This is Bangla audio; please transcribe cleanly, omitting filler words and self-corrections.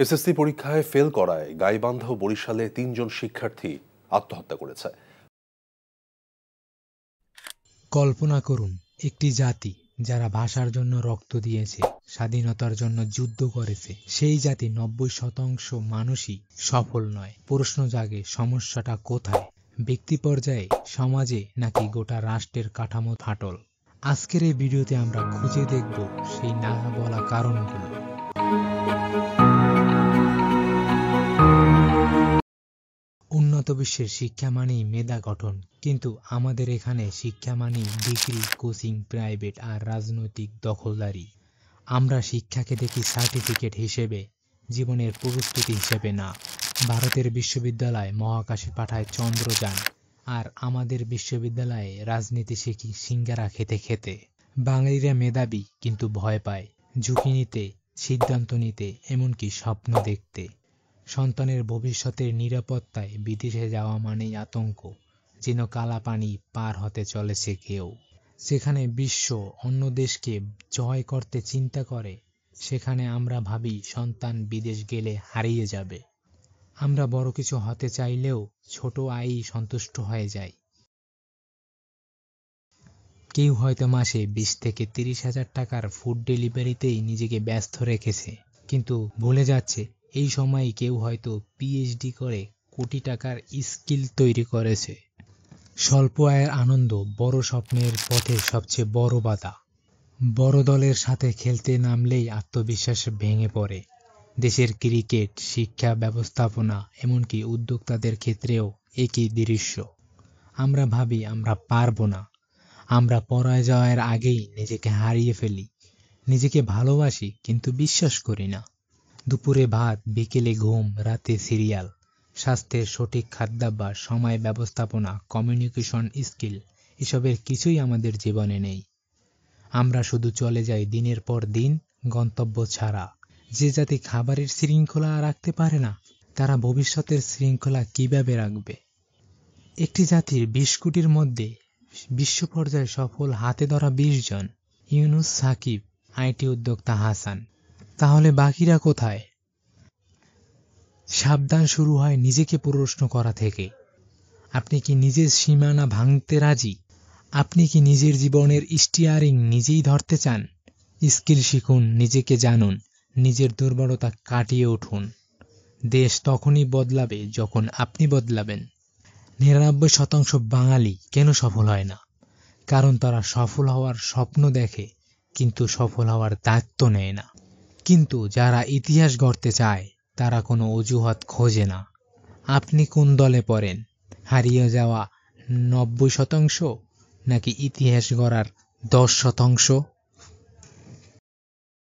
এসএসসি পরীক্ষায় ফেল করায় গাইবান্ধা ও বরিশালে ৩ জন শিক্ষার্থী আত্মহত্যা করেছে। কল্পনা করুন, একটি জাতি যারা ভাষার জন্য রক্ত দিয়েছে, স্বাধীনতার জন্য যুদ্ধ করেছে, সেই জাতি ৯০% মানুষই সফল নয়। প্রশ্ন জাগে, সমস্যাটা কোথায়? ব্যক্তি পর্যায়ে, সমাজে, নাকি গোটা রাষ্ট্রের কাঠামো ফাটল? আজকের এই ভিডিওতে আমরা খুঁজে দেখব সেই না বলা কারণগুলো। উন্নত বিশ্বের শিক্ষা মানেই মেধা গঠন, কিন্তু আমাদের এখানে শিক্ষা মানেই ডিগ্রি, কোচিং, প্রাইভেট আর রাজনৈতিক দখলদারি। আমরা শিক্ষাকে দেখি সার্টিফিকেট হিসেবে, জীবনের প্রস্তুতি হিসেবে না। ভারতের বিশ্ববিদ্যালয় মহাকাশে পাঠায় চন্দ্রযান, আর আমাদের বিশ্ববিদ্যালয়ে রাজনীতি শিখি সিঙ্গারা খেতে খেতে। বাঙালিরা মেধাবী, কিন্তু ভয় পায় ঝুঁকি নিতে, সিদ্ধান্ত নিতে, এমনকি স্বপ্ন দেখতে। সন্তানের ভবিষ্যতের নিরাপত্তায় বিদেশে যাওয়া মানেই আতঙ্ক, যেন কালাপানি পার হতে চলেছে কেউ। যেখানে বিশ্ব অন্য দেশকে জয় করতে চিন্তা করে, সেখানে আমরা ভাবি সন্তান বিদেশ গেলে হারিয়ে যাবে। আমরা বড় কিছু হতে চাইলেও ছোট আয়ই সন্তুষ্ট হয়ে যায়। কেউ হয়তো মাসে ২০ থেকে ৩০ হাজার টাকার ফুড ডেলিভারিতেই নিজেকে ব্যস্ত রেখেছে, কিন্তু ভুলে যাচ্ছে এই সময় কেউ হয়তো পিএইচডি করে কোটি টাকার স্কিল তৈরি করেছে। স্বল্প আয়ের আনন্দ বড় স্বপ্নের পথে সবচেয়ে বড় বাধা। বড় দলের সাথে খেলতে নামলেই আত্মবিশ্বাস ভেঙে পড়ে। দেশের ক্রিকেট, শিক্ষা ব্যবস্থাপনা, এমনকি উদ্যোক্তাদের ক্ষেত্রেও একই দৃশ্য। আমরা ভাবি আমরা পারবো না। আমরা পরাজয়ের আগেই নিজেকে হারিয়ে ফেলি। নিজেকে ভালোবাসি, কিন্তু বিশ্বাস করি না। দুপুরে ভাত, বিকেলে ঘুম, রাতে সিরিয়াল। স্বাস্থ্যের সঠিক খাদ্যাভ্যাস, সময় ব্যবস্থাপনা, কমিউনিকেশন স্কিল, এসবের কিছুই আমাদের জীবনে নেই। আমরা শুধু চলে যাই দিনের পর দিন, গন্তব্য ছাড়া। যে জাতি খাবারের শৃঙ্খলা রাখতে পারে না, তারা ভবিষ্যতের শৃঙ্খলা কিভাবে রাখবে? একটি জাতির ২০ কোটির মধ্যে বিশ্ব পর্যায়ে সফল হাতে ধরা ২০ জন, ইউনুস, সাকিব, আইটি উদ্যোক্তা হাসান। তাহলে বাকিরা কোথায়? সাবধান শুরু হয় নিজেকে প্রশ্ন করা থেকে। আপনি কি নিজের সীমানা ভাঙতে রাজি? আপনি কি নিজের জীবনের স্টিয়ারিং নিজেই ধরতে চান? স্কিল শিখুন, নিজেকে জানুন, নিজের দুর্বলতা কাটিয়ে উঠুন। দেশ তখনই বদলাবে যখন আপনি বদলাবেন। ৯৯% বাঙালি কেন সফল হয় না? কারণ তারা সফল হওয়ার স্বপ্ন দেখে, কিন্তু সফল হওয়ার দায়িত্ব নেয় না। কিন্তু যারা ইতিহাস গড়তে চায়, তারা কোনো অজুহাত খোঁজে না। আপনি কোন দলে পড়েন? হারিয়ে যাওয়া ৯০% নাকি ইতিহাস গড়ার ১০%?